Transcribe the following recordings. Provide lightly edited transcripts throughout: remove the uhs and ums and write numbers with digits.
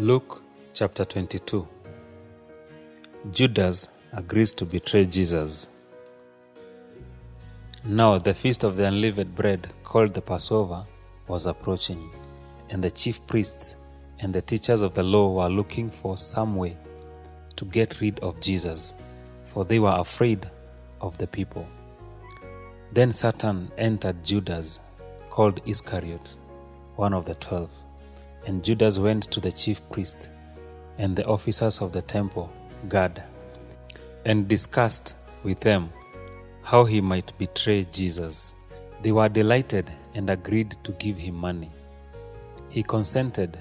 Luke chapter 22. Judas agrees to betray Jesus. Now the feast of the unleavened bread, called the Passover, was approaching, and the chief priests and the teachers of the law were looking for some way to get rid of Jesus, for they were afraid of the people. Then Satan entered Judas, called Iscariot, one of the 12. And Judas went to the chief priest and the officers of the temple guard, and discussed with them how he might betray Jesus. They were delighted and agreed to give him money. He consented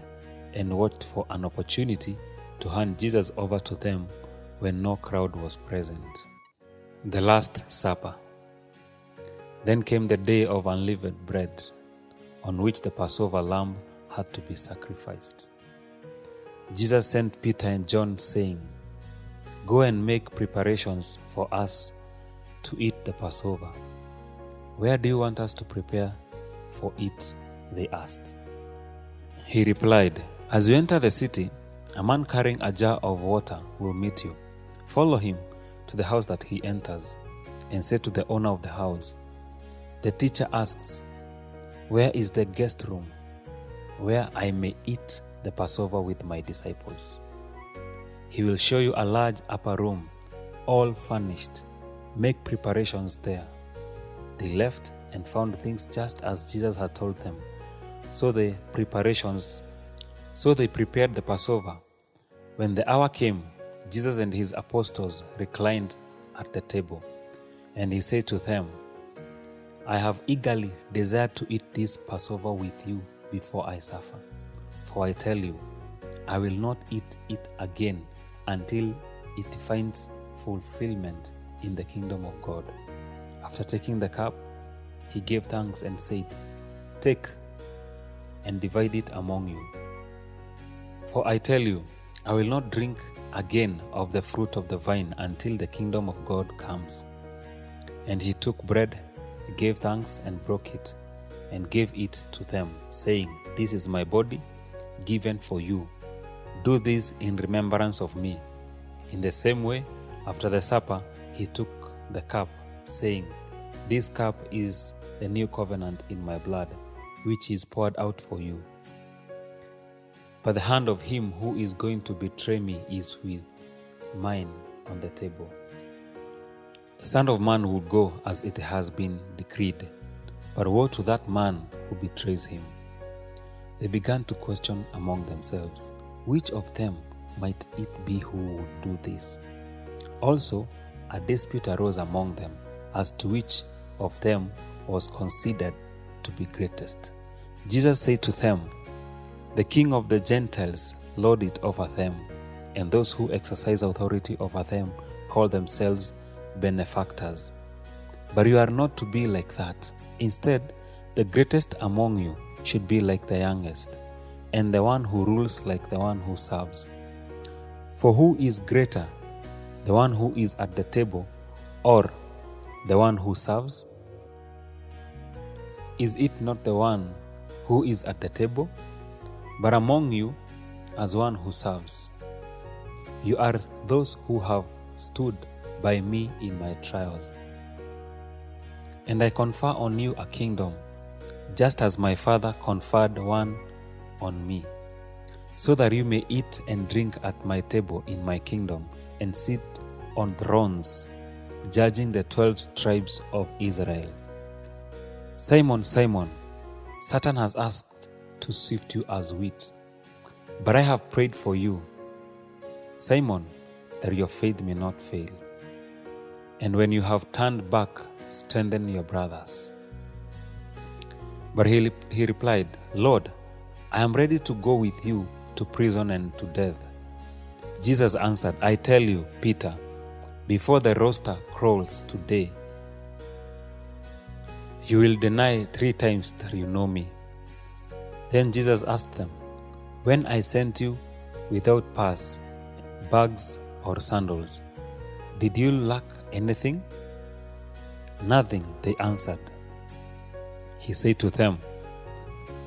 and watched for an opportunity to hand Jesus over to them when no crowd was present. The Last Supper. Then came the day of unleavened bread, on which the Passover lamb had to be sacrificed. Jesus sent Peter and John, saying, "Go and make preparations for us to eat the Passover." "Where do you want us to prepare for it?" they asked. He replied, "As you enter the city, a man carrying a jar of water will meet you. Follow him to the house that he enters, and say to the owner of the house, 'The teacher asks, where is the guest room where I may eat the Passover with my disciples?' He will show you a large upper room, all furnished. Make preparations there." They left and found things just as Jesus had told them. So they prepared the Passover. When the hour came, Jesus and his apostles reclined at the table, and he said to them, "I have eagerly desired to eat this Passover with you before I suffer. For I tell you, I will not eat it again until it finds fulfillment in the kingdom of God." After taking the cup, he gave thanks and said, "Take and divide it among you. For I tell you, I will not drink again of the fruit of the vine until the kingdom of God comes." And he took bread, gave thanks, and broke it, and gave it to them, saying, "This is my body, given for you. Do this in remembrance of me." In the same way, after the supper, he took the cup, saying, "This cup is the new covenant in my blood, which is poured out for you. But the hand of him who is going to betray me is with mine on the table. The Son of Man will go as it has been decreed, but woe to that man who betrays him." They began to question among themselves, which of them might it be who would do this? Also, a dispute arose among them as to which of them was considered to be greatest. Jesus said to them, "The king of the Gentiles lord it over them, and those who exercise authority over them call themselves benefactors. But you are not to be like that. Instead, the greatest among you should be like the youngest, and the one who rules like the one who serves. For who is greater, the one who is at the table, or the one who serves? Is it not the one who is at the table? But among you, as one who serves. You are those who have stood by me in my trials. And I confer on you a kingdom, just as my Father conferred one on me, so that you may eat and drink at my table in my kingdom, and sit on thrones, judging the 12 tribes of Israel. Simon, Simon, Satan has asked to sift you as wheat, but I have prayed for you, Simon, that your faith may not fail. And when you have turned back, strengthen your brothers." But he replied, "Lord, I am ready to go with you to prison and to death." Jesus answered, "I tell you, Peter, before the rooster crows today, you will deny 3 times that you know me." Then Jesus asked them, "When I sent you without purse, bags, or sandals, did you lack anything?" "Nothing," they answered. He said to them,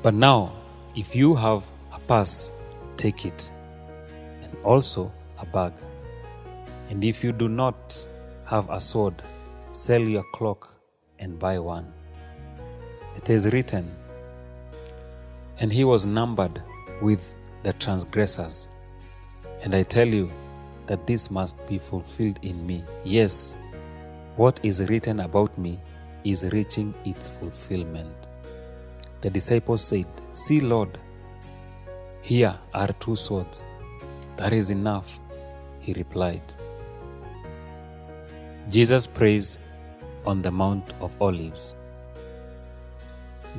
"But now, if you have a purse, take it, also a bag. And if you do not have a sword, sell your cloak and buy one. It is written, and he was numbered with the transgressors. And I tell you that this must be fulfilled in me. Yes, what is written about me is reaching its fulfillment. The disciples said, "See, Lord, here are 2 swords." "That is enough," he replied. Jesus prays on the Mount of Olives.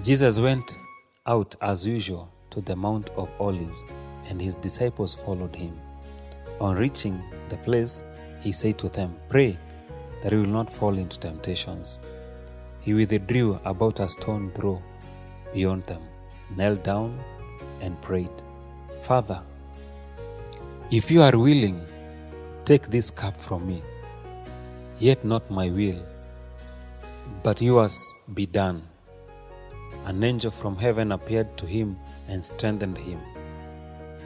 Jesus went out as usual to the Mount of Olives, and his disciples followed him. On reaching the place, he said to them, "Pray that you will not fall into temptations." He withdrew about a stone throw beyond them, knelt down, and prayed, "Father, if you are willing, take this cup from me. Yet not my will, but yours be done." An angel from heaven appeared to him and strengthened him.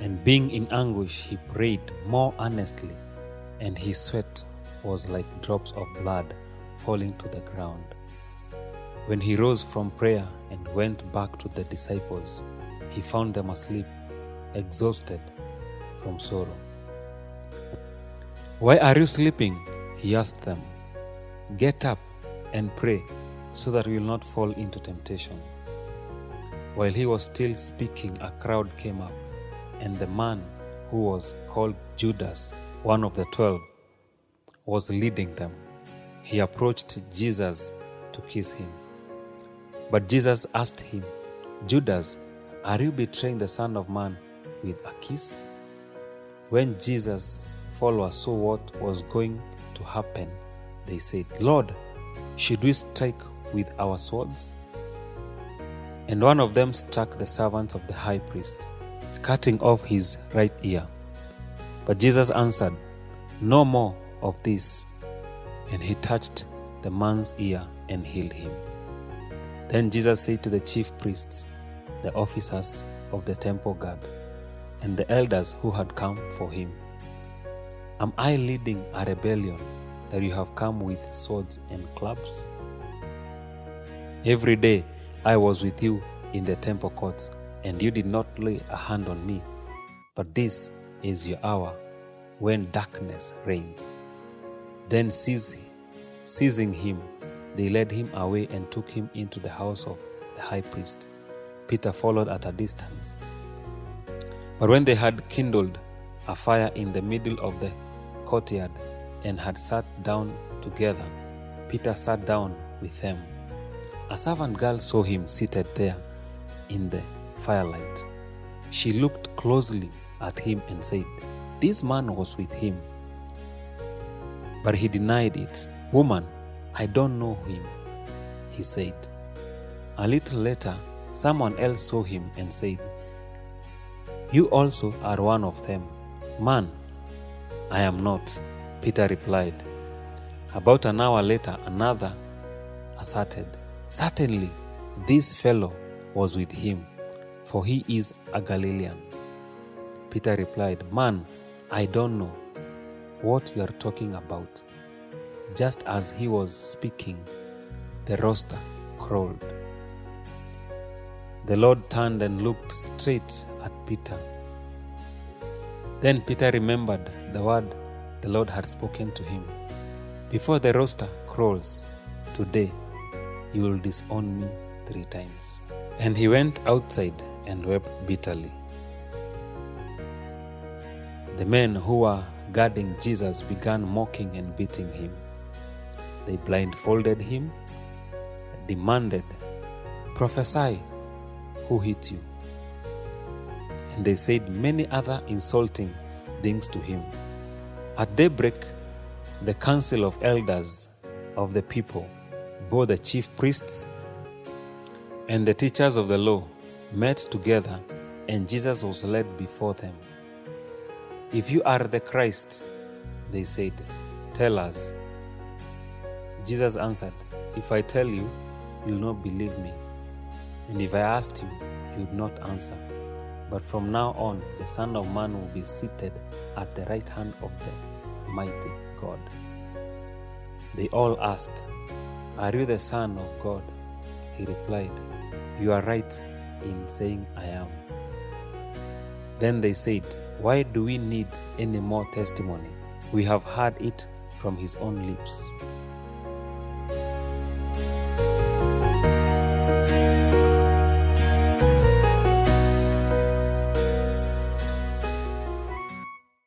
And being in anguish, he prayed more earnestly, and his sweat was like drops of blood falling to the ground. When he rose from prayer and went back to the disciples, he found them asleep, exhausted from sorrow. "Why are you sleeping?" he asked them. "Get up and pray, so that we will not fall into temptation." While he was still speaking, a crowd came up, and the man who was called Judas, one of the 12, was leading them. He approached Jesus to kiss him. But Jesus asked him, "Judas, are you betraying the Son of Man with a kiss?" When Jesus' followers saw what was going to happen, they said, "Lord, should we strike with our swords?" And one of them struck the servant of the high priest, cutting off his right ear. But Jesus answered, "No more of this." And he touched the man's ear and healed him. Then Jesus said to the chief priests, the officers of the temple guard, and the elders who had come for him, "Am I leading a rebellion that you have come with swords and clubs? Every day I was with you in the temple courts, and you did not lay a hand on me. But this is your hour when darkness reigns." Then seizing him, they led him away and took him into the house of the high priest. Peter followed at a distance. But when they had kindled a fire in the middle of the courtyard and had sat down together, Peter sat down with them. A servant girl saw him seated there in the firelight. She looked closely at him and said, "This man was with him." But he denied it. "Woman, I don't know him," he said. A little later, someone else saw him and said, "You also are one of them." "Man, I am not," Peter replied. About an hour later, another asserted, "Certainly, this fellow was with him, for he is a Galilean." Peter replied, "Man, I don't know what you are talking about." Just as he was speaking, the rooster crowed. The Lord turned and looked straight at Peter. Then Peter remembered the word the Lord had spoken to him. "Before the rooster crows today, you will disown me 3 times." And he went outside and wept bitterly. The men who were guarding Jesus began mocking and beating him. They blindfolded him, demanded, "Prophesy, who hit you?" And they said many other insulting things to him. At daybreak, the council of elders of the people, both the chief priests and the teachers of the law, met together, and Jesus was led before them. "If you are the Christ," they said, "tell us." Jesus answered, "If I tell you, you will not believe me. And if I asked you, you would not answer. But from now on, the Son of Man will be seated at the right hand of the mighty God." They all asked, "Are you the Son of God?" He replied, "You are right in saying I am." Then they said, "Why do we need any more testimony? We have heard it from his own lips."